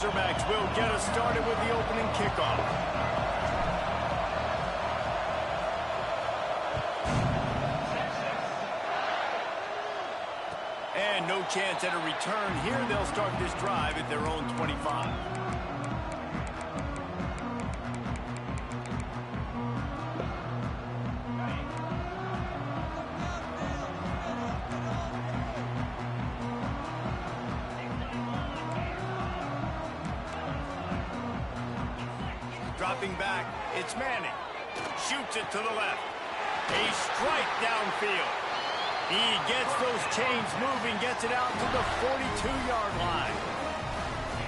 Razorbacks will get us started with the opening kickoff. And no chance at a return here. They'll start this drive at their own 25. Dropping back, it's Manning. Shoots it to the left. A strike downfield. He gets those chains moving, gets it out to the 42-yard line.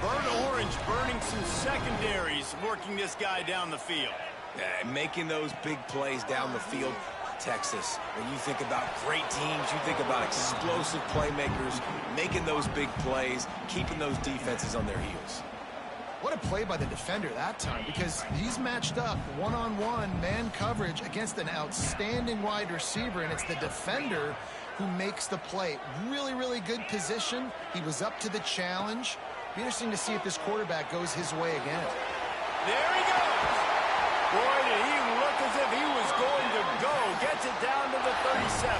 Burnt Orange burning some secondaries, working this guy down the field. Yeah, making those big plays down the field. Texas, when you think about great teams, you think about explosive playmakers, making those big plays, keeping those defenses on their heels. What a play by the defender that time, because he's matched up one-on-one man coverage against an outstanding wide receiver, and it's the defender who makes the play. Really, really good position. He was up to the challenge. Be interesting to see if this quarterback goes his way again. There he goes. Boy, did he look as if he was going to go. Gets it down to the 37.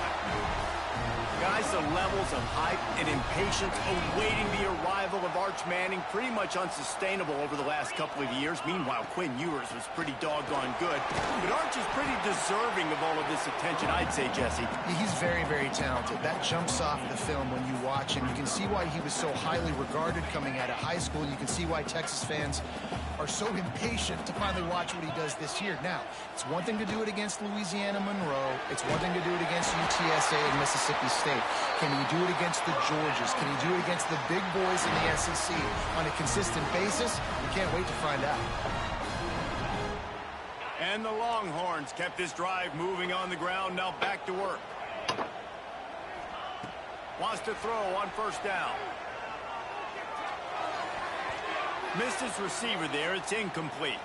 Guys, the levels of hype and impatience awaiting the arrival of Arch Manning pretty much unsustainable over the last couple of years. Meanwhile, Quinn Ewers was pretty doggone good. But Arch is pretty deserving of all of this attention, I'd say, Jesse. He's very, very talented. That jumps off the film when you watch him. You can see why he was so highly regarded coming out of high school. You can see why Texas fans are so impatient to finally watch what he does this year. Now, it's one thing to do it against Louisiana Monroe. It's one thing to do it against UTSA and Mississippi State. Can he do it against the Georgias? Can he do it against the big boys in the SEC on a consistent basis? We can't wait to find out. And the Longhorns kept this drive moving on the ground. Now back to work. Wants to throw on first down. Missed his receiver there. It's incomplete.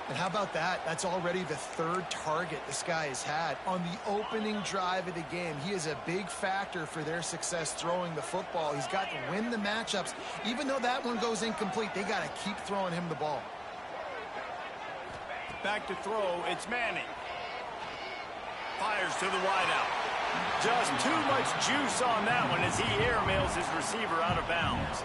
And how about that? That's already the third target this guy has had on the opening drive of the game. He is a big factor for their success throwing the football. He's got to win the matchups. Even though that one goes incomplete, they got to keep throwing him the ball. Back to throw, it's Manning. Fires to the wideout. Just too much juice on that one as he airmails his receiver out of bounds.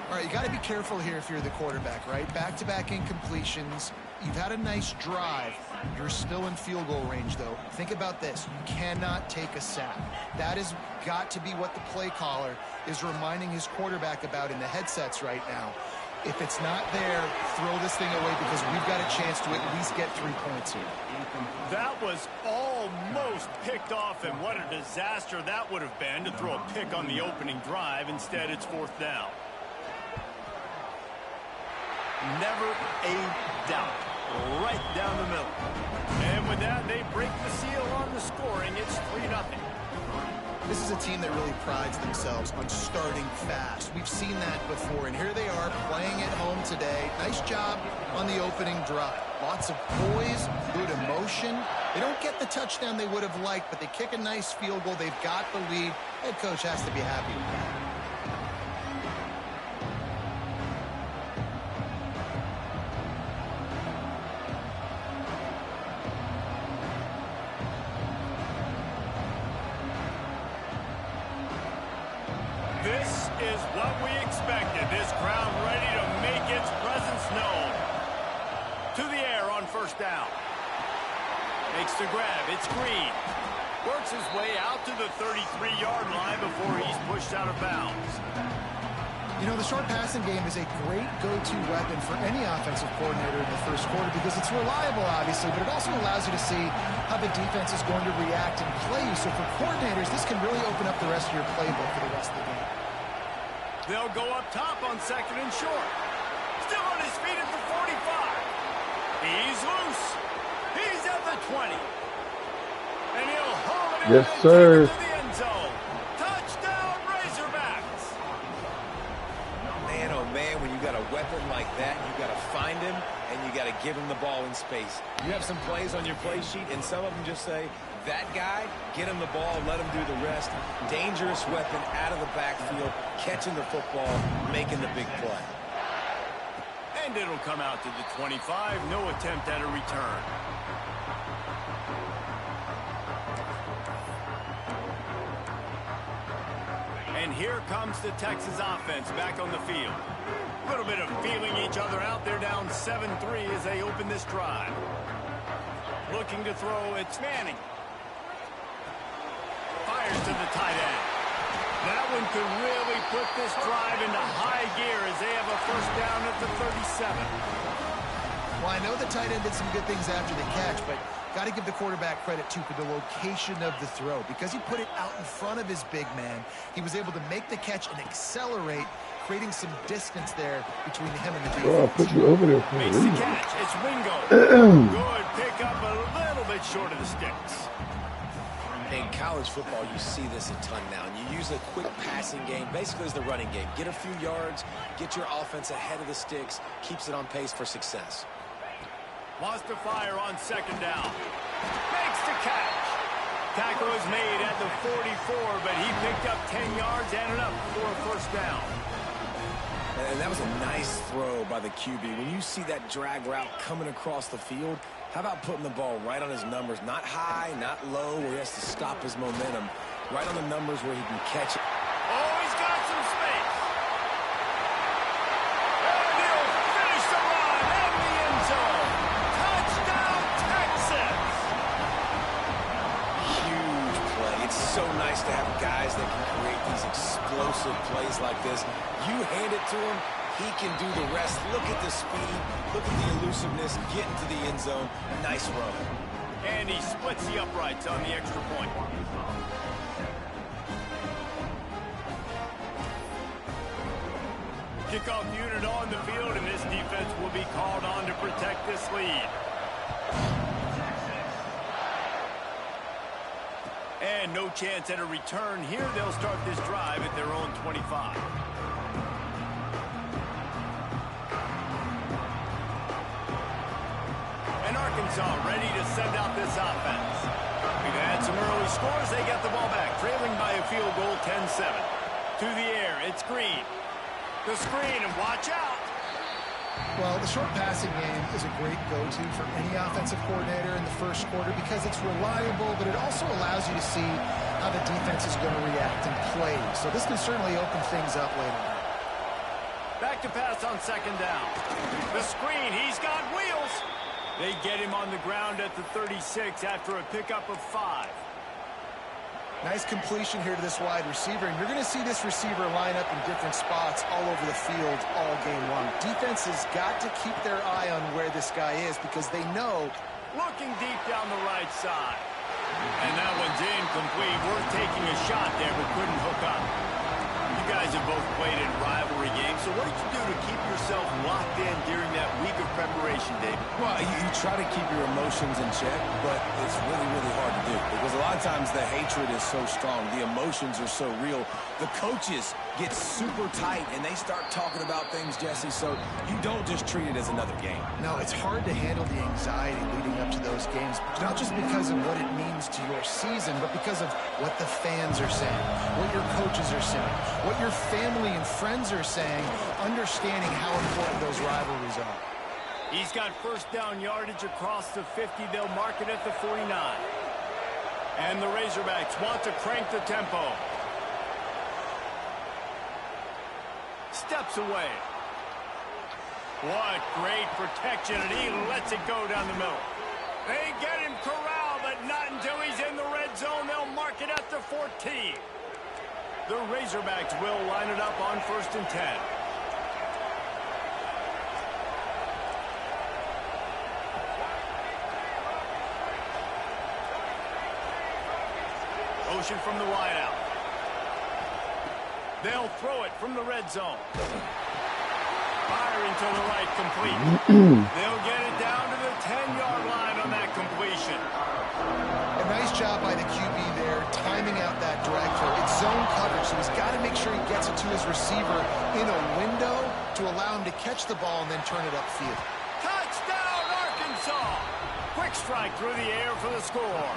All right, you got to be careful here if you're the quarterback, right? Back-to-back incompletions. You've had a nice drive. You're still in field goal range, though. Think about this. You cannot take a sack. That has got to be what the play caller is reminding his quarterback about in the headsets right now. If it's not there, throw this thing away because we've got a chance to at least get 3 points here. That was almost picked off, and what a disaster that would have been to throw a pick on the opening drive. Instead, it's fourth down. Never a doubt. Right down the middle. And with that, they break the seal on the scoring. It's 3-0. This is a team that really prides themselves on starting fast. We've seen that before, and here they are playing at home today. Nice job on the opening drive. Lots of poise, good emotion. They don't get the touchdown they would have liked, but they kick a nice field goal. They've got the lead. Head coach has to be happy with that. This is what we expected. This crowd ready to make its presence known. To the air on first down. Makes the grab. It's Green. Works his way out to the 33-yard line before he's pushed out of bounds. You know, the short passing game is a great go-to weapon for any offensive coordinator in the first quarter because it's reliable, obviously, but it also allows you to see how the defense is going to react and play you. So for coordinators, this can really open up the rest of your playbook for the rest of the game. They'll go up top on second and short. Still on his feet at the 45. He's loose. He's at the 20. And he'll haul it in. Yes, sir. To the end zone. Touchdown, Razorbacks. Man, oh man, when you got a weapon like that, you got to find him and you got to give him the ball in space. You have some plays on your play sheet, and some of them just say, that guy, get him the ball, let him do the rest. Dangerous weapon out of the backfield, catching the football, making the big play. And it'll come out to the 25. No attempt at a return. And here comes the Texas offense back on the field. A little bit of feeling each other out. They're down 7-3 as they open this drive. Looking to throw, it's Manning. Fires to the tight end. That one could really put this drive into high gear as they have a first down at the 37. Well, I know the tight end did some good things after the catch, but got to give the quarterback credit, too, for the location of the throw. Because he put it out in front of his big man, he was able to make the catch and accelerate, creating some distance there between him and the defense. Oh, I'll put you over there for Makes a the reason. catch. It's Wingo. Good pick up, a little bit short of the sticks. In college football, you see this a ton now. And you use a quick passing game, basically as the running game. Get a few yards, get your offense ahead of the sticks, keeps it on pace for success. Wants to fire on second down. Makes the catch. Tackle is made at the 44, but he picked up 10 yards, ended up for a first down. And that was a nice throw by the QB. When you see that drag route coming across the field, how about putting the ball right on his numbers? Not high, not low, where he has to stop his momentum. Right on the numbers where he can catch it. Oh, he's got some space. And he'll finish the run in the end zone. Touchdown, Texas. Huge play. It's so nice to have guys that can create these explosive plays like this. You hand it to him, he can do the rest. Look at the speed. Look at the elusiveness. Get into the end zone. Nice run. And he splits the uprights on the extra point. Kickoff unit on the field, and this defense will be called on to protect this lead. And no chance at a return here. They'll start this drive at their own 25. And Arkansas ready to send out this offense. We've had some early scores. They get the ball back, trailing by a field goal, 10-7. To the air, it's Green. The screen, and watch out. Well, the short passing game is a great go-to for any offensive coordinator in the first quarter because it's reliable, but it also allows you to see how the defense is going to react and play. So this can certainly open things up later on. Back to pass on second down. The screen, he's got wheels. They get him on the ground at the 36 after a pickup of 5. Nice completion here to this wide receiver, and you're going to see this receiver line up in different spots all over the field all game long. Defense has got to keep their eye on where this guy is because they know. Looking deep down the right side. And that one's incomplete. Worth taking a shot there, but couldn't hook up. You guys have both played in rivalry games, so what did you do to keep yourself locked in during that week of preparation, David? Well, you try to keep your emotions in check, but it's really, really hard to do because a lot of times the hatred is so strong. The emotions are so real. The coaches get super tight, and they start talking about things, Jesse, so you don't just treat it as another game. No, it's hard to handle the anxiety leading up to those games, not just because of what it means to your season, but because of what the fans are saying, what your coaches are saying, what your family and friends are saying, understanding how important those rivalries are. He's got first down yardage across the 50. They'll mark it at the 49. And the Razorbacks want to crank the tempo. Steps away. What great protection, and he lets it go down the middle. They get him corralled, but not until he's in the red zone. They'll mark it at the 14. The Razorbacks will line it up on 1st and 10. Ocean from the wideout. They'll throw it from the red zone. Firing to the right, complete. They'll get it down to the 10-yard line on that completion. A nice job by the QB there, timing out that drag throw. It's zone coverage, so he's got to make sure he gets it to his receiver in a window to allow him to catch the ball and then turn it upfield. Touchdown, Arkansas! Quick strike through the air for the score.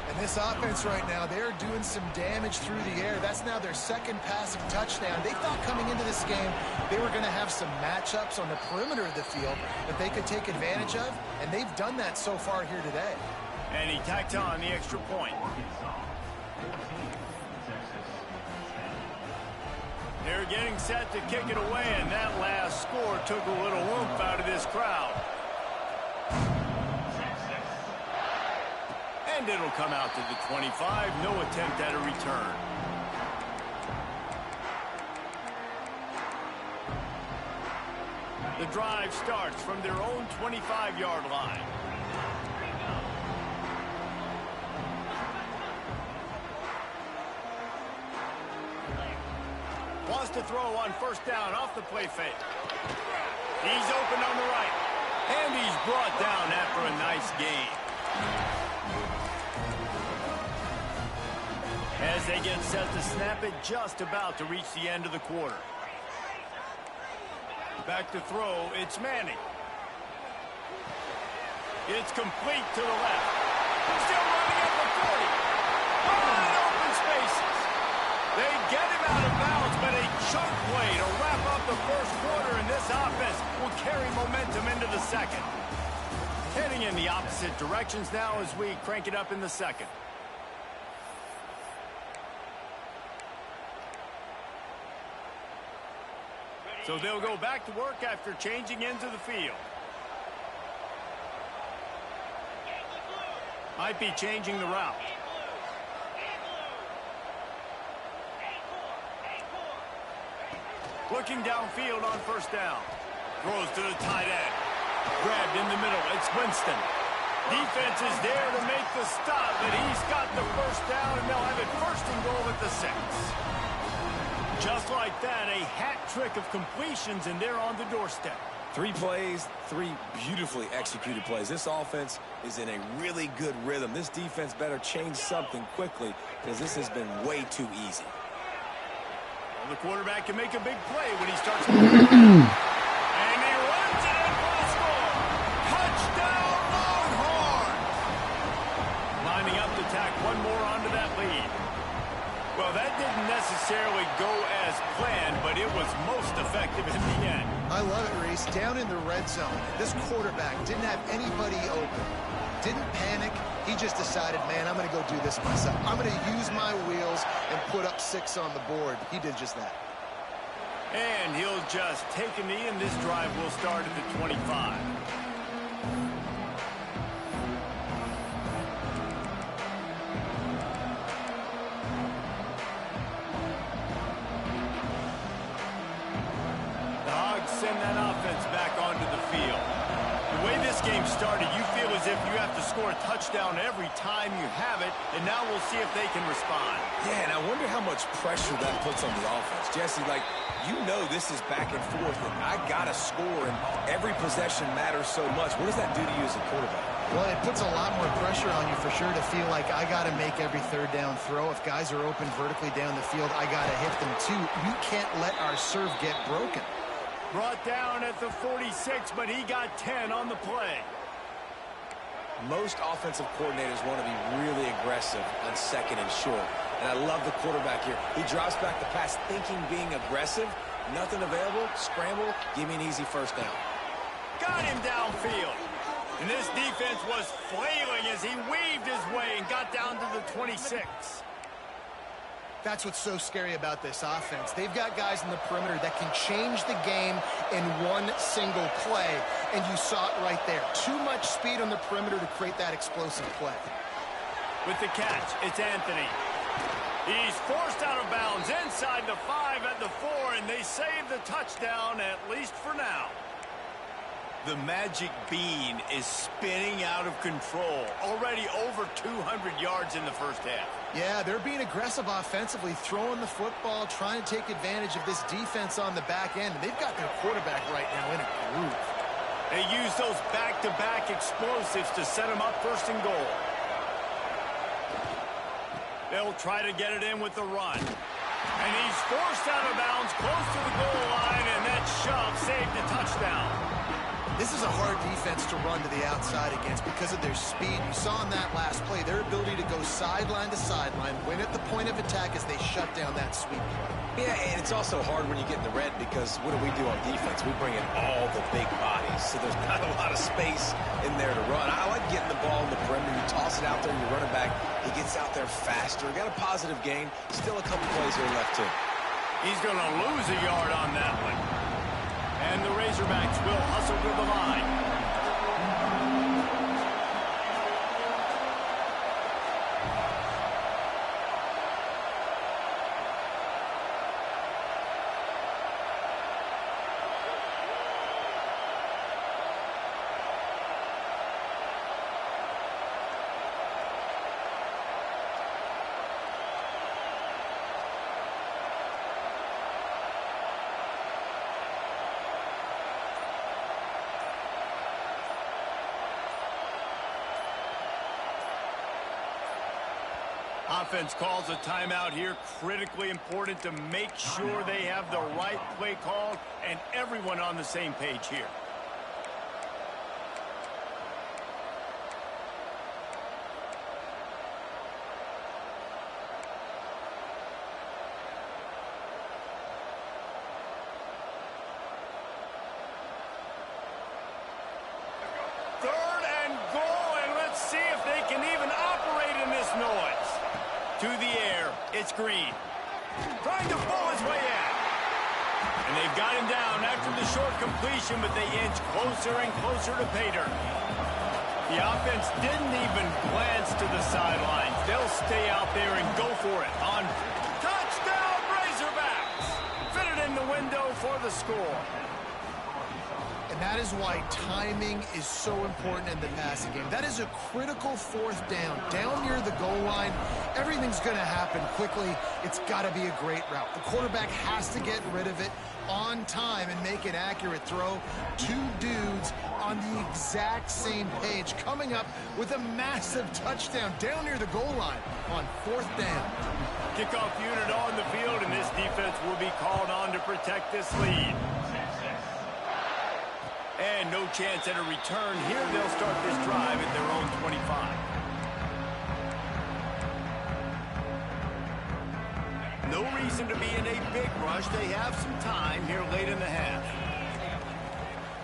And This offense right now, they're doing some damage through the air. That's now their second passing touchdown. They thought coming into this game they were going to have some matchups on the perimeter of the field that they could take advantage of, and they've done that so far here today. And he tacked on the extra point. They're getting set to kick it away, and that last score took a little oomph out of this crowd. And it'll come out to the 25. No attempt at a return. The drive starts from their own 25-yard line. Wants to throw on first down off the play fake. He's open on the right. And he's brought down after a nice gain. As they get set to snap it, just about to reach the end of the quarter. Back to throw, it's Manning. It's complete to the left. Still running at the 40. Wide open spaces. They get him out of bounds, but a chunk play to wrap up the first quarter, and this offense will carry momentum into the second. Heading in the opposite directions now as we crank it up in the second. So they'll go back to work after changing into the field. Might be changing the route. Looking downfield on first down. Throws to the tight end. Grabbed in the middle. It's Winston. Defense is there to make the stop, but he's got the first down, and they'll have it first and goal at the 6. Just like that, a hat trick of completions, and they're on the doorstep. 3 plays, 3 beautifully executed plays. This offense is in a really good rhythm. This defense better change something quickly because this has been way too easy. Well, the quarterback can make a big play when he starts moving. And he runs it in for the score. Touchdown, Longhorns! Lining up to tack one more onto that lead. Well, that didn't necessarily go as planned, but it was most effective in the end. I love it, Reese. Down in the red zone, this quarterback didn't have anybody open. Didn't panic. He just decided, man, I'm going to go do this myself. I'm going to use my wheels and put up 6 on the board. He did just that. And he'll just take a knee, and this drive will start at the 25. Send that offense back onto the field. The way this game started, you feel as if you have to score a touchdown every time you have it, and now we'll see if they can respond. Yeah, and I wonder how much pressure that puts on the offense. Jesse, like, you know this is back and forth, and I got to score, and every possession matters so much. What does that do to you as a quarterback? Well, it puts a lot more pressure on you for sure to feel like I got to make every third down throw. If guys are open vertically down the field, I got to hit them too. We can't let our serve get broken. Brought down at the 46, but he got 10 on the play. Most offensive coordinators want to be really aggressive on second and short. And I love the quarterback here. He drops back the pass thinking being aggressive. Nothing available. Scramble. Give me an easy first down. Got him downfield. And this defense was flailing as he weaved his way and got down to the 26. That's what's so scary about this offense. They've got guys in the perimeter that can change the game in one single play, and you saw it right there. Too much speed on the perimeter to create that explosive play. With the catch, it's Anthony. He's forced out of bounds inside the 5 at the 4, and they save the touchdown, at least for now. The magic bean is spinning out of control. Already over 200 yards in the first half. Yeah, they're being aggressive offensively, throwing the football, trying to take advantage of this defense on the back end. And they've got their quarterback right now in a groove. They use those back-to-back explosives to set them up first and goal. They'll try to get it in with the run. And he's forced out of bounds close to the goal line, and that shove saved the touchdown. This is a hard defense to run to the outside against because of their speed. You saw in that last play their ability to go sideline to sideline, win at the point of attack as they shut down that sweep play. Yeah, and it's also hard when you get in the red because what do on defense? We bring in all the big bodies, so there's not a lot of space in there to run. I like getting the ball in the perimeter. You toss it out there, and your running back, he gets out there faster. Got a positive gain. Still a couple plays here left, too. He's going to lose a yard on that one. And the Razorbacks will hustle to the line. Offense calls a timeout here. Critically important to make sure they have the right play called and everyone on the same page here. Third and goal, and let's see if they can even operate in this noise. To the air, it's Green. Trying to pull his way in. And they've got him down after the short completion, but they inch closer and closer to pay dirt. The offense didn't even glance to the sidelines. They'll stay out there and go for it. On touchdown, Razorbacks! Fitted in the window for the score. And that is why timing is so important in the passing game. That is a critical fourth down. Down near the goal line, everything's going to happen quickly. It's got to be a great route. The quarterback has to get rid of it on time and make an accurate throw. Two dudes on the exact same page coming up with a massive touchdown down near the goal line on fourth down. Kickoff unit on the field, and this defense will be called on to protect this lead. And no chance at a return here. They'll start this drive at their own 25. No reason to be in a big rush. They have some time here late in the half.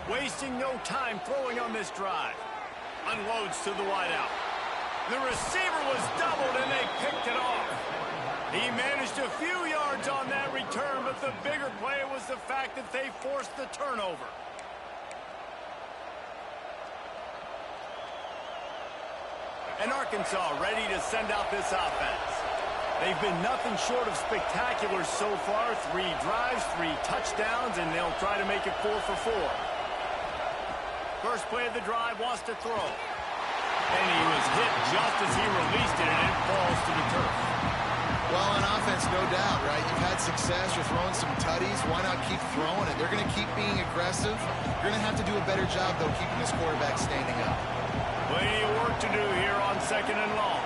Wasting no time throwing on this drive. Unloads to the wideout. The receiver was doubled, and they picked it off. He managed a few yards on that return, but the bigger play was the fact that they forced the turnover. And Arkansas ready to send out this offense. They've been nothing short of spectacular so far. 3 drives, 3 touchdowns, and they'll try to make it 4 for 4. First play of the drive, wants to throw. And he was hit just as he released it, and it falls to the turf. Well, on offense, no doubt, right? You've had success. You're throwing some tutties. Why not keep throwing it? They're going to keep being aggressive. You're going to have to do a better job, though, keeping this quarterback standing up. Plenty of work to do here on 2nd and long.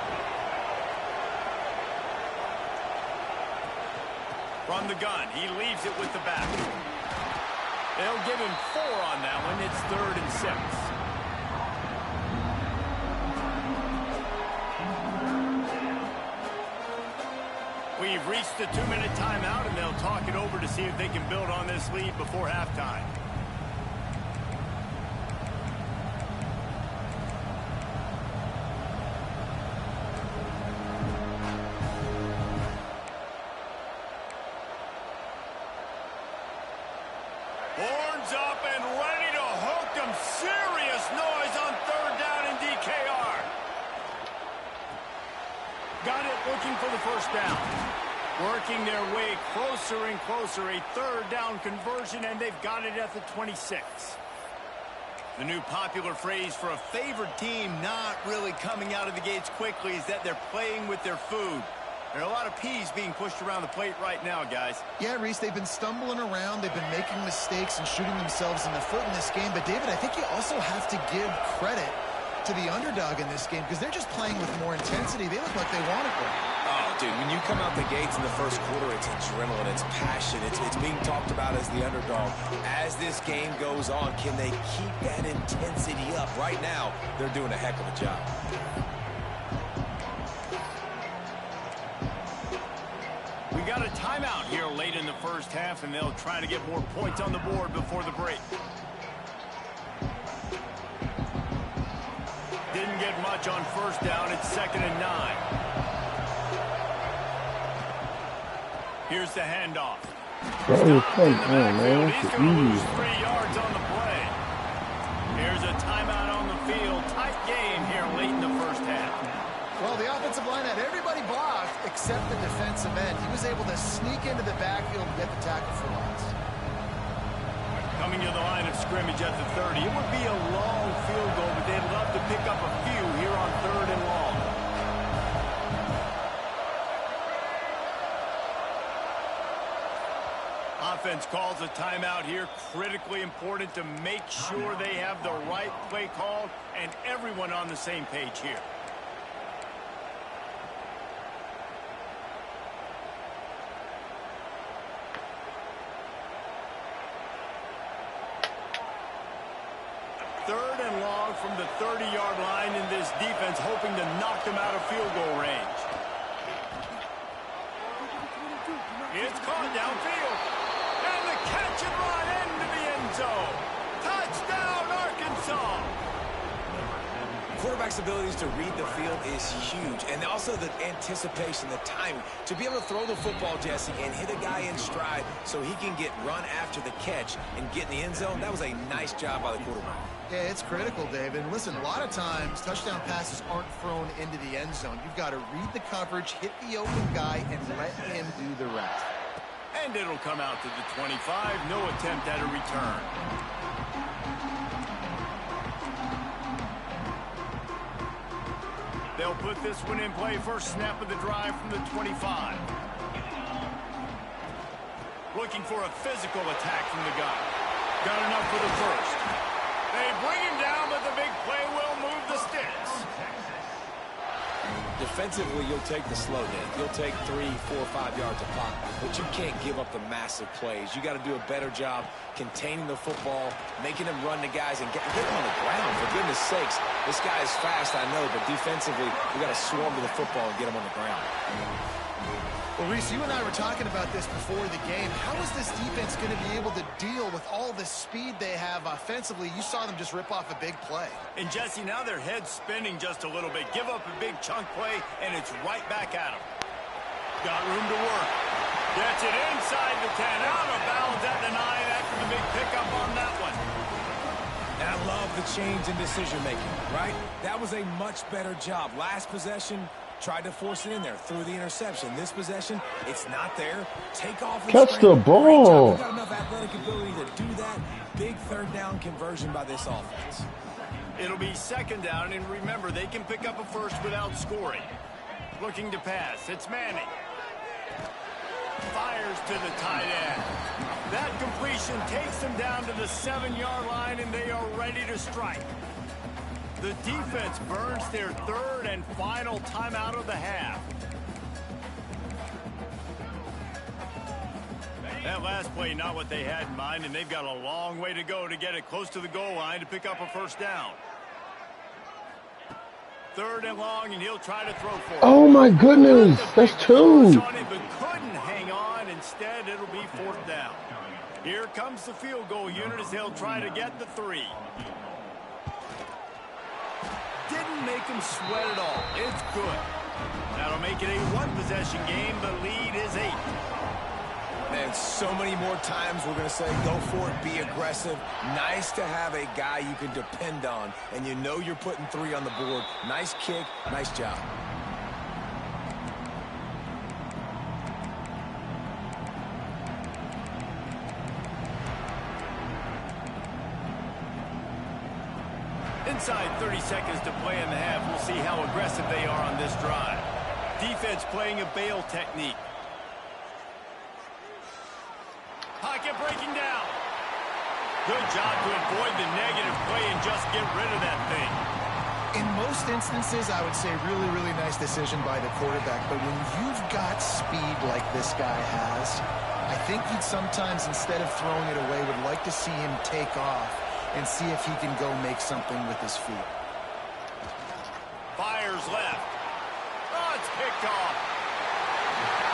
From the gun, he leaves it with the back. They'll give him 4 on that one. It's 3rd and 6. We've reached the 2-minute timeout, and they'll talk it over to see if they can build on this lead before halftime. Horns up and ready to hook them. Serious noise on 3rd down in DKR. Got it, looking for the first down. Working their way closer and closer. A 3rd down conversion, and they've got it at the 26. The new popular phrase for a favored team not really coming out of the gates quickly is that they're playing with their food. There are a lot of peas being pushed around the plate right now, guys. Yeah, Reese, they've been stumbling around. They've been making mistakes and shooting themselves in the foot in this game. But, David, I think you also have to give credit to the underdog in this game because they're just playing with more intensity. They look like they want it. Oh, Dude, when you come out the gates in the first quarter, it's adrenaline, it's passion, it's being talked about as the underdog. As this game goes on, can they keep that intensity up? Right now, they're doing a heck of a job. We got a timeout here late in the first half, and they'll try to get more points on the board before the break. Didn't get much on first down. It's 2nd and 9. Here's the handoff. Bro, come on, man. He's going to lose 3 yards on the play. Here's a timeout on the field. Tight game here late in the first half. Well, the offensive line had everybody blocked except the defensive end. He was able to sneak into the backfield and get the tackle for loss. Coming to the line of scrimmage at the 30. It would be a long field goal, but they'd love to pick up a few here on 3rd and long. Offense calls a timeout here. Critically important to make sure they have the right play called and everyone on the same page here. Third and long from the 30-yard line, in this defense hoping to knock them out of field goal range. It's caught downfield. And the catch and run into the end zone. Touchdown, Arkansas. Quarterback's abilities to read the field is huge, and also the anticipation, the timing. To be able to throw the football, Jesse, and hit a guy in stride so he can get run after the catch and get in the end zone, that was a nice job by the quarterback. Yeah, it's critical, David. And listen, a lot of times touchdown passes aren't thrown into the end zone. You've got to read the coverage, hit the open guy, and let him do the rest. And it'll come out to the 25. No attempt at a return. They'll put this one in play. First snap of the drive from the 25. Looking for a physical attack from the guy. Got enough for the first. They bring him down, but the big play will move the sticks. Defensively, you'll take the slow hit. You'll take 3, 4, 5 yards a pop, but you can't give up the massive plays. You got to do a better job containing the football, making them run the guys, and get them on the ground. For goodness sakes, this guy is fast, I know, but defensively, we got to swarm to the football and get him on the ground. Well, Reese, you and I were talking about this before the game. How is this defense going to be able to deal with all the speed they have offensively? You saw them just rip off a big play. And, Jesse, now their head's spinning just a little bit. Give up a big chunk play, and it's right back at them. Got room to work. Gets it inside the 10. Out of bounds at the 9 after the big pickup on that one. And I love the change in decision-making, right? That was a much better job. Last possession, tried to force it in there, threw the interception. This possession, it's not there. Take off. Catch the ball. You got enough athletic ability to do that. Big third down conversion by this offense. It'll be 2nd down, and remember, they can pick up a first without scoring. Looking to pass. It's Manning. Fires to the tight end. That completion takes them down to the 7-yard line, and they are ready to strike. The defense burns their 3rd and final timeout of the half. That last play, not what they had in mind, and they've got a long way to go to get it close to the goal line to pick up a first down. 3rd and long, and he'll try to throw for it. Oh, my goodness. That's 2. But couldn't hang on. Instead, it'll be 4th down. Here comes the field goal unit as they'll try to get the 3. Didn't make him sweat at all. It's good. That'll make it a 1-possession game. The lead is 8. And so many more times we're going to say, go for it, be aggressive. Nice to have a guy you can depend on, and you know you're putting 3 on the board. Nice kick, nice job. Inside 30 seconds to play in the half. We'll see how aggressive they are on this drive. Defense playing a bail technique. Pocket breaking down. Good job to avoid the negative play and just get rid of that thing. In most instances, I would say really, really nice decision by the quarterback. But when you've got speed like this guy has, I think he'd sometimes, instead of throwing it away, would like to see him take off and see if he can go make something with his feet. Fires left. Oh, it's picked off.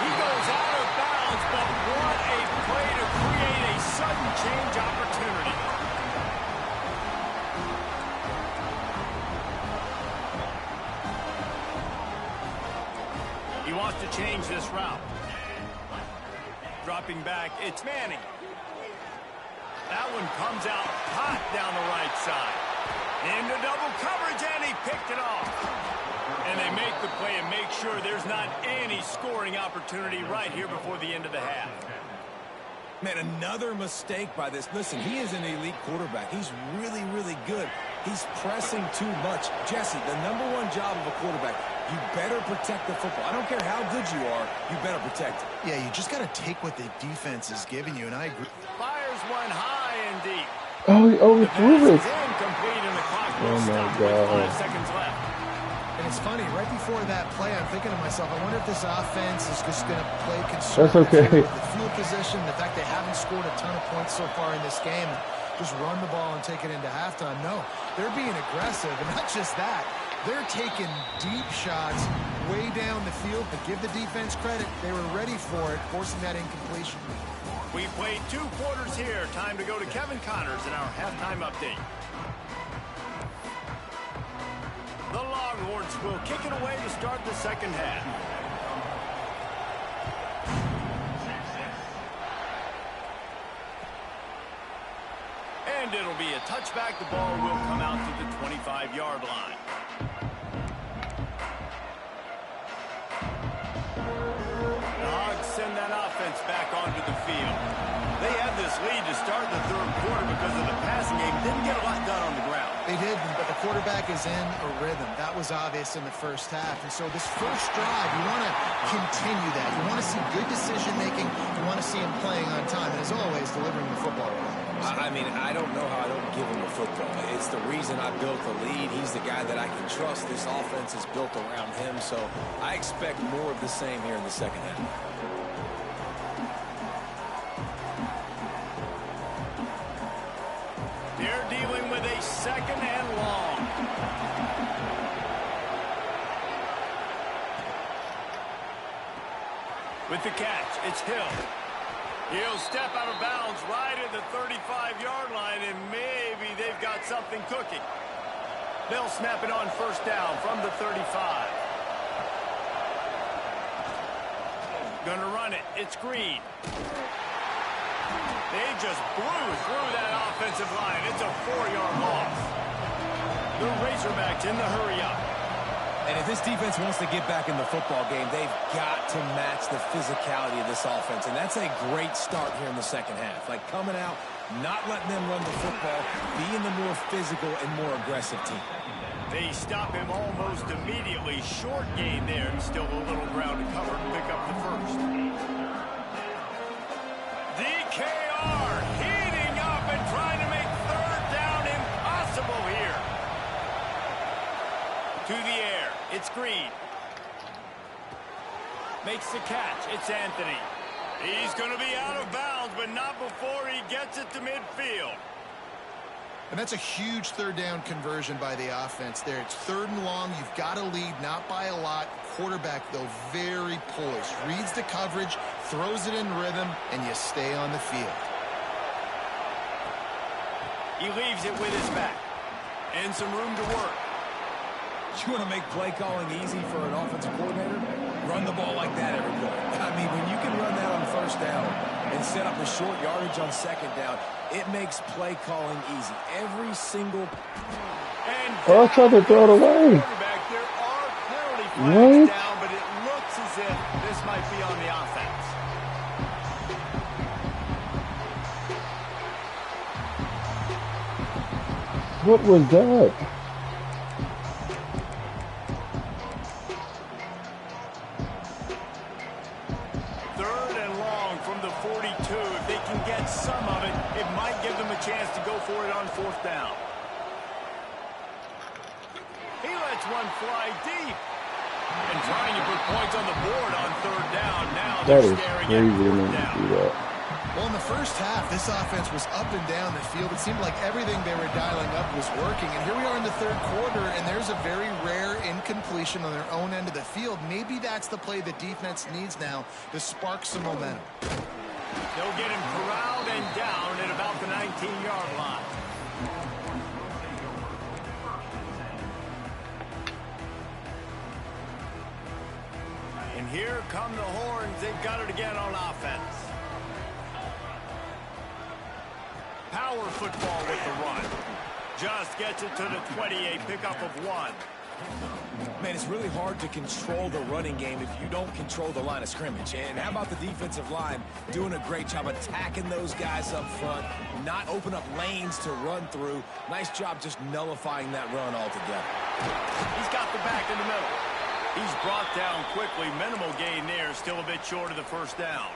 He goes out of bounds, but what a play to create a sudden change opportunity. He wants to change this route. Dropping back, it's Manning. That one comes out hot down the right side. Into double coverage, and he picked it off. And they make the play and make sure there's not any scoring opportunity right here before the end of the half. Man, another mistake by this. Listen, he is an elite quarterback. He's really, really good. He's pressing too much. Jesse, the #1 job of a quarterback, you better protect the football. I don't care how good you are, you better protect it. Yeah, you just got to take what the defense is giving you, and I agree. Fires one high and deep. Oh, he overthrew it. Incomplete, and the clock Oh, will my stop with God. 5 seconds left. And it's funny, right before that play, I'm thinking to myself, I wonder if this offense is just going to play That's conservative okay. with the field position, the fact they haven't scored a ton of points so far in this game, just run the ball and take it into halftime. No, they're being aggressive, and not just that. They're taking deep shots way down the field, but give the defense credit. They were ready for it, forcing that incompletion. We played 2 quarters here. Time to go to Kevin Connors in our halftime update. The Longhorns will kick it away to start the second half. And it'll be a touchback. The ball will come out to the 25-yard line. The Hogs send that offense back onto the field. They had this lead to start the third quarter because of the passing game. Didn't get a lot done on the ground. They did, but the quarterback is in a rhythm. That was obvious in the first half. And so this first drive, you want to continue that. You want to see good decision-making. You want to see him playing on time. And as always, delivering the football. I mean, I don't know how I don't give him the football. It's the reason I built the lead. He's the guy that I can trust. This offense is built around him, so I expect more of the same here in the second half. They're dealing with a second and long. With the catch, it's Hill. He'll step out of bounds right at the 35-yard line, and maybe they've got something cooking. They'll snap it on first down from the 35. Gonna run it. It's Green. They just blew through that offensive line. It's a 4-yard loss. The Razorbacks in the hurry-up. And if this defense wants to get back in the football game, they've got to match the physicality of this offense. And that's a great start here in the second half. Like coming out, not letting them run the football, being the more physical and more aggressive team. They stop him almost immediately. Short gain there, and still a little ground to cover to pick up the first. DKR heating up and trying to make third down impossible here. To the air, it's Green. Makes the catch, it's Anthony. He's going to be out of bounds, but not before he gets it to midfield. And that's a huge third down conversion by the offense there. It's 3rd and long. You've got to lead, not by a lot. Quarterback, though, very poised. Reads the coverage, throws it in rhythm, and you stay on the field. He leaves it with his back. And some room to work. You want to make play calling easy for an offensive coordinator? Run the ball like that every play. I mean, when you can run that on first down and set up a short yardage on second down, it makes play calling easy. Every single... And Oh, I tried to throw it away. there are penalty flags down, but it looks as if this might be on the offense. What was that? Third and long from the 42. If they can get some of it, it might give them a chance to go for it on fourth down. He lets one fly deep. And trying to put points on the board on third down. Now That they're is staring crazy at to fourth me to down. do that. Well, in the first half, this offense was up and down the field. It seemed like everything they were dialing up was working. And here we are in the third quarter, and there's a very rare incompletion on their own end of the field. Maybe that's the play the defense needs now to spark some momentum. They'll get him corralled and down at about the 19-yard line. And here come the horns. They've got it again on offense. Power football with the run. Just gets it to the 28, pickup of 1. Man, it's really hard to control the running game if you don't control the line of scrimmage. And how about the defensive line doing a great job attacking those guys up front, not open up lanes to run through. Nice job just nullifying that run altogether. He's got the back in the middle. He's brought down quickly. Minimal gain there, still a bit short of the first down.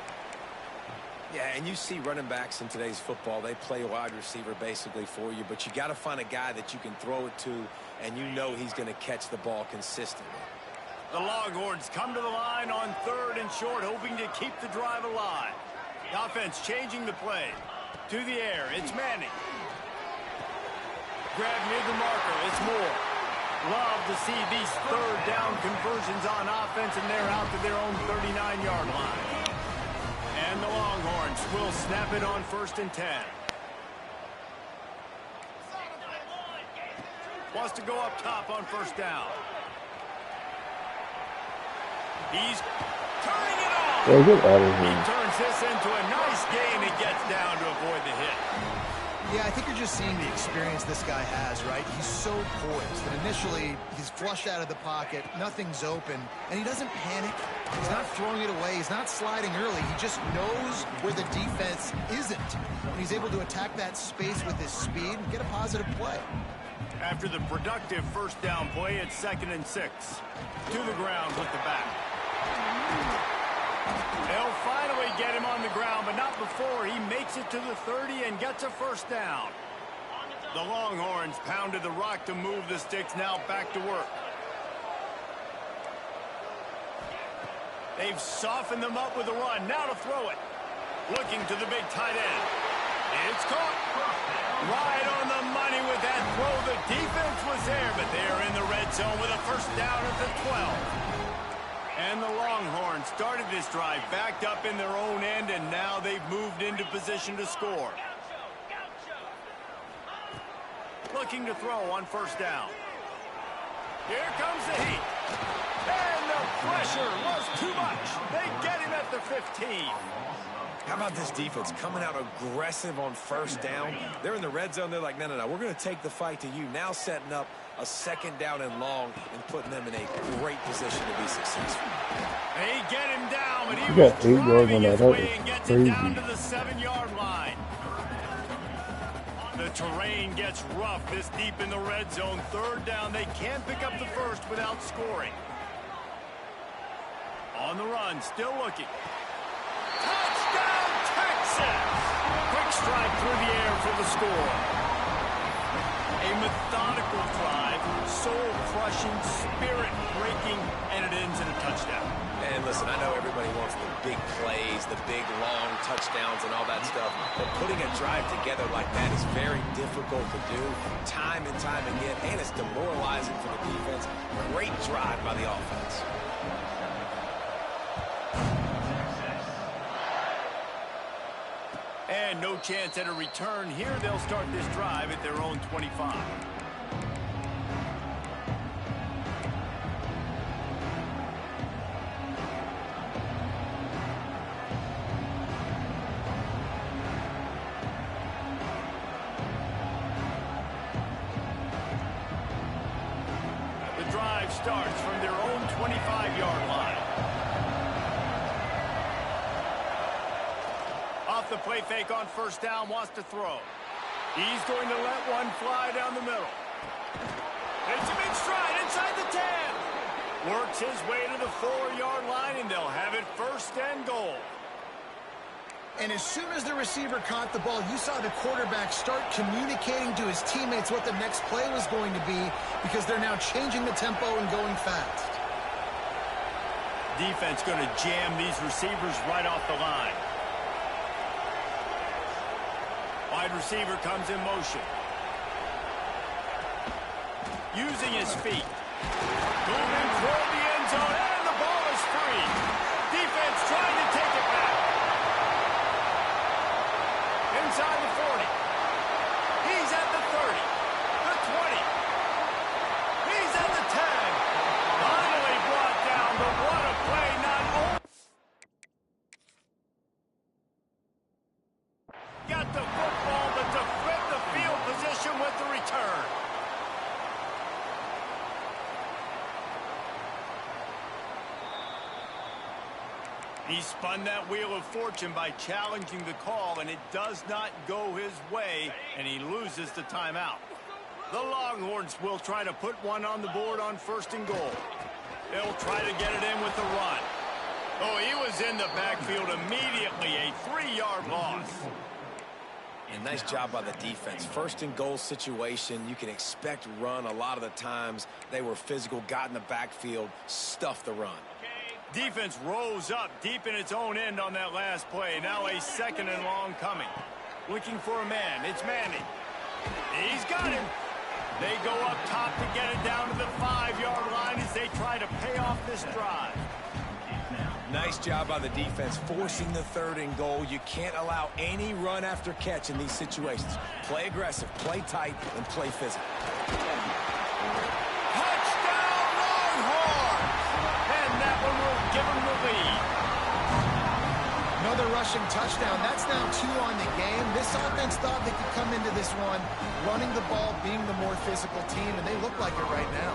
Yeah, and you see running backs in today's football, they play wide receiver basically for you, but you got to find a guy that you can throw it to, and you know he's going to catch the ball consistently. The Longhorns come to the line on third and short, hoping to keep the drive alive. The offense changing the play. To the air, it's Manning. Grab near the marker, it's Moore. Love to see these third down conversions on offense, and they're out to their own 39-yard line. And the Longhorns will snap it on 1st and 10. Wants to go up top on 1st down. He's turning it off. Hey, get out of He here. turns this into a nice gain and gets down to avoid the hit. Yeah, I think you're just seeing the experience this guy has, right? He's so poised. And initially, he's flushed out of the pocket. Nothing's open. And he doesn't panic. He's not throwing it away. He's not sliding early. He just knows where the defense isn't. And he's able to attack that space with his speed and get a positive play. After the productive first down play, it's 2nd and 6. To the ground with the back. They'll finally get him on the ground, but not before he makes it to the 30 and gets a first down. The Longhorns pounded the rock to move the sticks, now back to work. They've softened them up with a run, now to throw it. Looking to the big tight end. It's caught. Right on the money with that throw. The defense was there, but they're in the red zone with a first down at the 12. And the Longhorns started this drive backed up in their own end, and now they've moved into position to score. Looking to throw on 1st down. Here comes the heat. And the pressure was too much. They get him at the 15. How about this defense coming out aggressive on 1st down? They're in the red zone. They're like, no, we're going to take the fight to you. Now setting up a 2nd down and long and putting them in a great position to be successful. They get him down, but he You was got 8 yards driving on that. his That way is and gets crazy. it down to the 7-yard line. The terrain gets rough this deep in the red zone. 3rd down, they can't pick up the first without scoring. On the run, still looking. Touchdown, Texas! Quick strike through the air for the score. A methodical drive, soul-crushing, spirit-breaking, and it ends in a touchdown. And listen, I know everybody wants the big plays, the big, long touchdowns and all that stuff, but putting a drive together like that is very difficult to do time and time again, and it's demoralizing for the defense. Great drive by the offense. And no chance at a return here. They'll start this drive at their own 25. The drive starts from their own 25-yard line. The play fake on 1st down, wants to throw. He's going to let one fly down the middle. It's a big stride inside the 10. Works his way to the 4-yard line, and they'll have it 1st and goal. And as soon as the receiver caught the ball, you saw the quarterback start communicating to his teammates what the next play was going to be because they're now changing the tempo and going fast. Defense going to jam these receivers right off the line. Wide receiver comes in motion. Using his feet. Moving toward the end zone, and the ball is free. Defense trying to take it back. Inside the 40. He's at the 30. The 20. He's at the 10. Finally brought down, but what a play. Not only got the football, but to flip the field position with the return. He spun that wheel of fortune by challenging the call, and it does not go his way, and he loses the timeout. The Longhorns will try to put one on the board on 1st and goal. They'll try to get it in with the run. Oh, he was in the backfield immediately, a 3-yard loss. And nice job by the defense. 1st and goal situation, you can expect run a lot of the times. They were physical, got in the backfield, stuffed the run. Defense rose up deep in its own end on that last play. Now a 2nd and long coming. Looking for a man. It's Manning. He's got him. They go up top to get it down to the 5-yard line as they try to pay off this drive. Nice job by the defense, forcing the 3rd and goal. You can't allow any run after catch in these situations. Play aggressive, play tight, and play physical. Give him the lead. Another rushing touchdown. That's now 2 on the game. This offense thought they could come into this one running the ball, being the more physical team, and they look like it right now.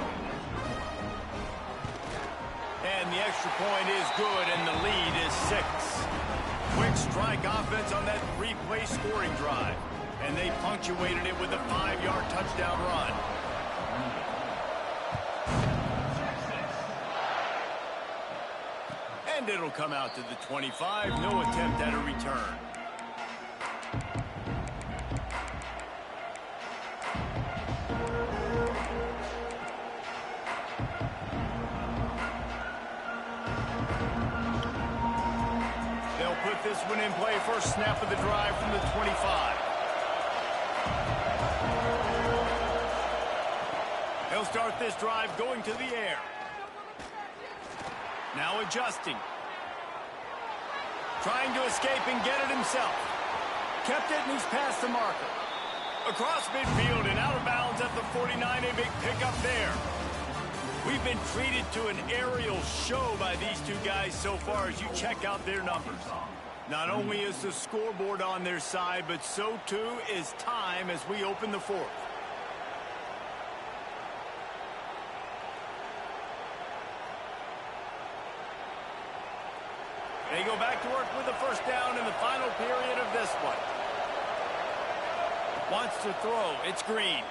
And the extra point is good, and the lead is 6. Quick strike offense on that 3-play scoring drive. And they punctuated it with a 5-yard touchdown run. And it'll come out to the 25. No attempt at a return. They'll put this one in play. First snap of the drive from the 25. They'll start this drive going to the air. Now adjusting. Trying to escape and get it himself. Kept it, and he's past the marker. Across midfield and out of bounds at the 49. A big pickup there. We've been treated to an aerial show by these two guys so far as you check out their numbers. Not only is the scoreboard on their side, but so too is time as we open the 4th. They go back to work with the 1st down in the final period of this one. Wants to throw. It's Green.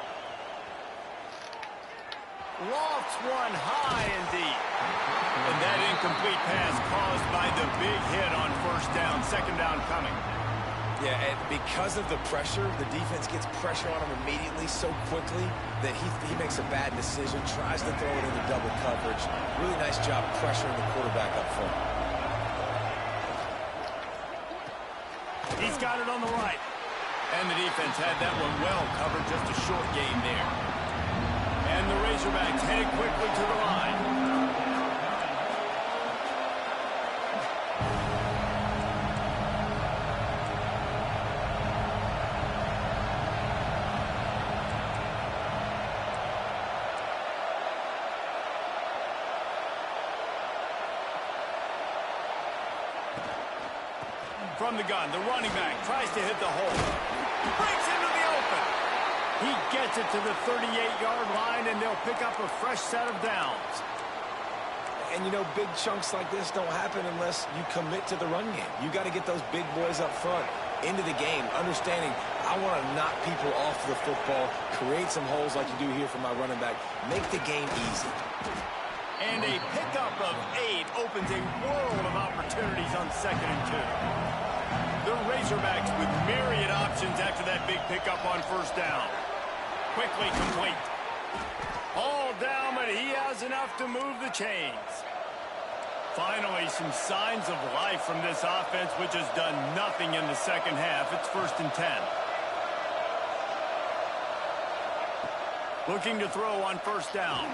Lofts one high and deep. And that incomplete pass caused by the big hit on 1st down. 2nd down coming. Yeah, and because of the pressure, the defense gets pressure on him immediately so quickly that he makes a bad decision, tries to throw it into double coverage. Really nice job pressuring the quarterback up front. He's got it on the right. And the defense had that one well covered. Just a short gain there. And the Razorbacks headed quickly to the line. From the gun, the running back tries to hit the hole. Breaks into the open. He gets it to the 38-yard line, and they'll pick up a fresh set of downs. And, you know, big chunks like this don't happen unless you commit to the run game. You got to get those big boys up front into the game, understanding I want to knock people off the football, create some holes like you do here for my running back, make the game easy. And a pickup of 8 opens a world of opportunities on 2nd and 2. The Razorbacks with myriad options after that big pickup on first down. Quickly complete. All down, but he has enough to move the chains. Finally, some signs of life from this offense, which has done nothing in the second half. It's 1st and 10. Looking to throw on first down.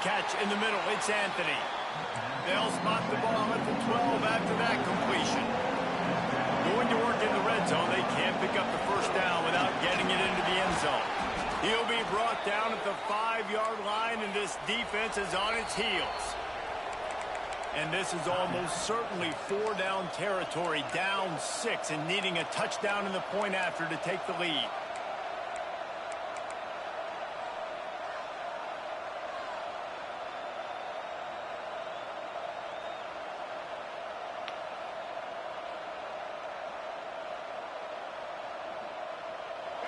Catch in the middle. It's Anthony. They'll spot the ball at the 12 after that completion. Going to work in the red zone. They can't pick up the first down without getting it into the end zone. He'll be brought down at the 5-yard line, and this defense is on its heels. And this is almost certainly 4-down territory, down 6, and needing a touchdown in the point after to take the lead.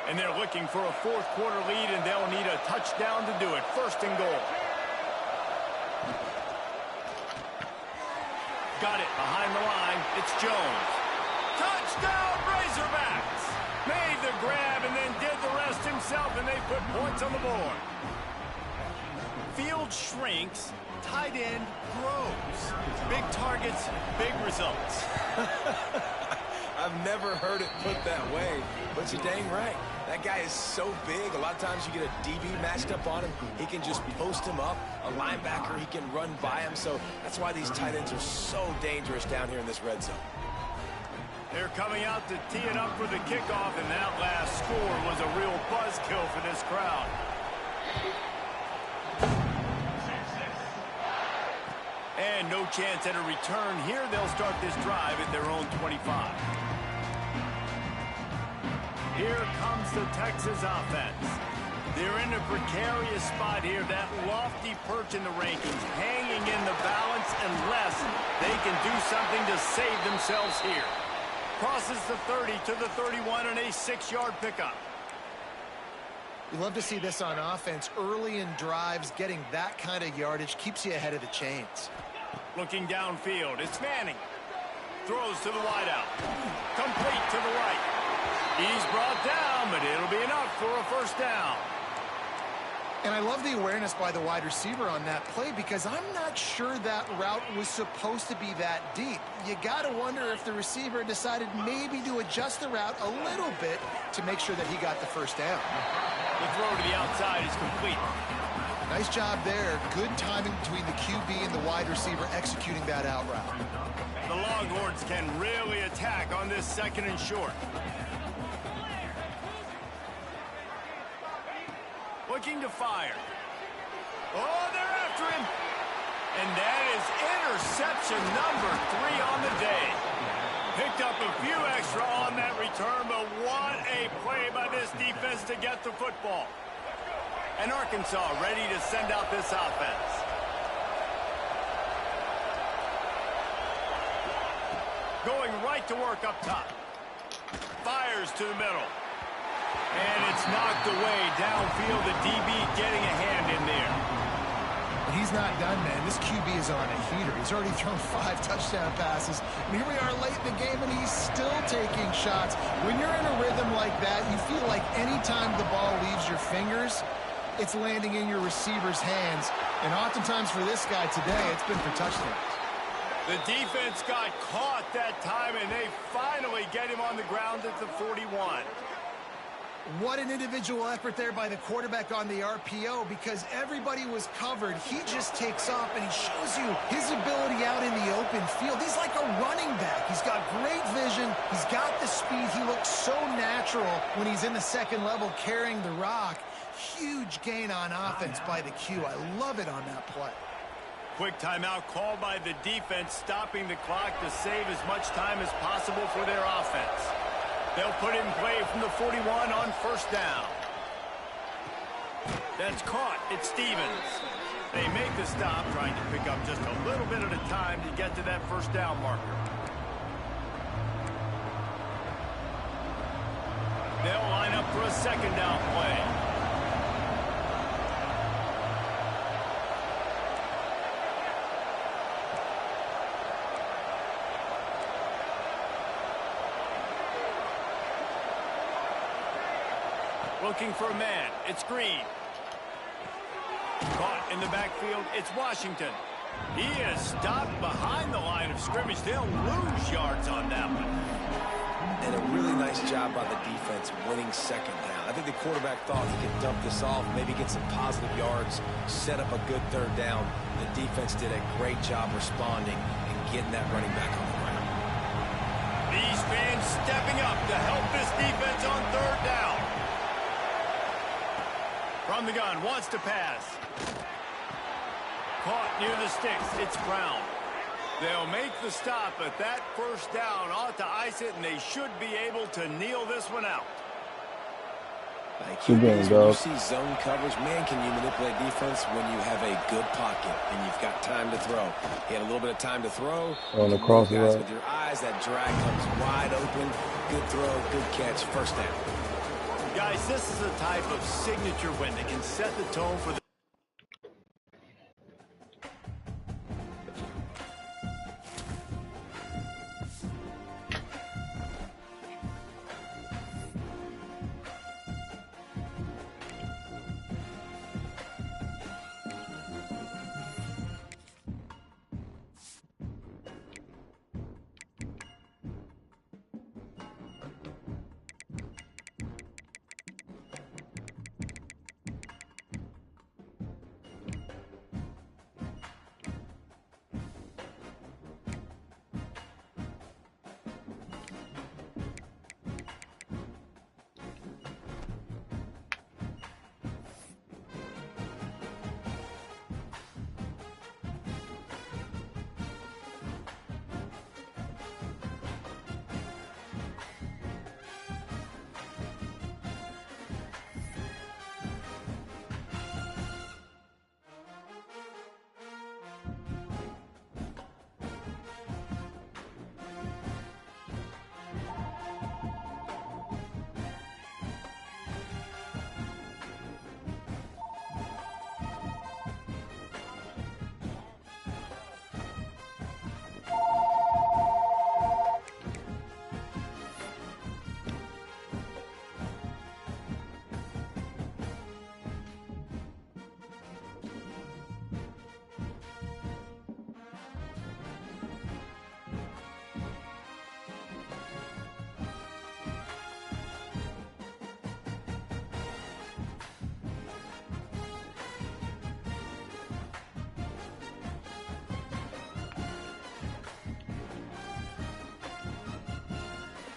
And they're looking for a 4th-quarter lead, and they'll need a touchdown to do it. 1st and goal. Got it behind the line. It's Jones. Touchdown, Razorbacks! Made the grab and then did the rest himself, and they put points on the board. Field shrinks, tight end grows. Big targets, big results. I've never heard it put that way, but you're dang right. That guy is so big. A lot of times you get a DB matched up on him. He can just post him up. A linebacker, he can run by him. So that's why these tight ends are so dangerous down here in this red zone. They're coming out to tee it up for the kickoff, and that last score was a real buzzkill for this crowd. And no chance at a return here. They'll start this drive at their own 25. Here comes the Texas offense. They're in a precarious spot here. That lofty perch in the rankings, hanging in the balance unless they can do something to save themselves here. Crosses the 30 to the 31 and a 6-yard pickup. You love to see this on offense. Early in drives, getting that kind of yardage keeps you ahead of the chains. Looking downfield, it's Manning. Throws to the wideout. Complete to the right. He's brought down, but it'll be enough for a first down. And I love the awareness by the wide receiver on that play because I'm not sure that route was supposed to be that deep. You got to wonder if the receiver decided maybe to adjust the route a little bit to make sure that he got the first down. The throw to the outside is complete. Nice job there. Good timing between the QB and the wide receiver executing that out route. The Longhorns can really attack on this 2nd and short. Looking to fire. Oh, they're after him. And that is interception number 3 on the day. Picked up a few extra on that return, but what a play by this defense to get the football. And Arkansas ready to send out this offense. Going right to work up top. Fires to the middle. And it's knocked away downfield. The DB getting a hand in there. But he's not done, man. This QB is on a heater. He's already thrown 5 touchdown passes. And here we are late in the game, and he's still taking shots. When you're in a rhythm like that, you feel like anytime the ball leaves your fingers, it's landing in your receiver's hands. And oftentimes for this guy today, it's been for touchdowns. The defense got caught that time, and they finally get him on the ground at the 41. What an individual effort there by the quarterback on the RPO because everybody was covered. He just takes off, and he shows you his ability out in the open field. He's like a running back. He's got great vision. He's got the speed. He looks so natural when he's in the 2nd level carrying the rock. Huge gain on offense by the Q. I love it on that play. Quick timeout called by the defense, stopping the clock to save as much time as possible for their offense. They'll put it in play from the 41 on first down. That's caught. It's Stevens. They make the stop, trying to pick up just a little bit at a time to get to that first down marker. They'll line up for a 2nd down play. Looking for a man. It's Green. Caught in the backfield. It's Washington. He is stopped behind the line of scrimmage. They'll lose yards on that one. And a really nice job by the defense winning second down. I think the quarterback thought he could dump this off, maybe get some positive yards, set up a good third down. The defense did a great job responding and getting that running back on the ground. These fans stepping up to help this defense on third down. From the gun, wants to pass. Caught near the sticks. It's Brown. They'll make the stop, but that first down ought to ice it, and they should be able to kneel this one out. Good game, When you dog. see zone coverage, man, can you manipulate defense when you have a good pocket and you've got time to throw? He had a little bit of time to throw. On the You cross guys route. with your eyes, that drag comes wide open. Good throw, good catch, first down. Guys, this is a type of signature win that can set the tone for the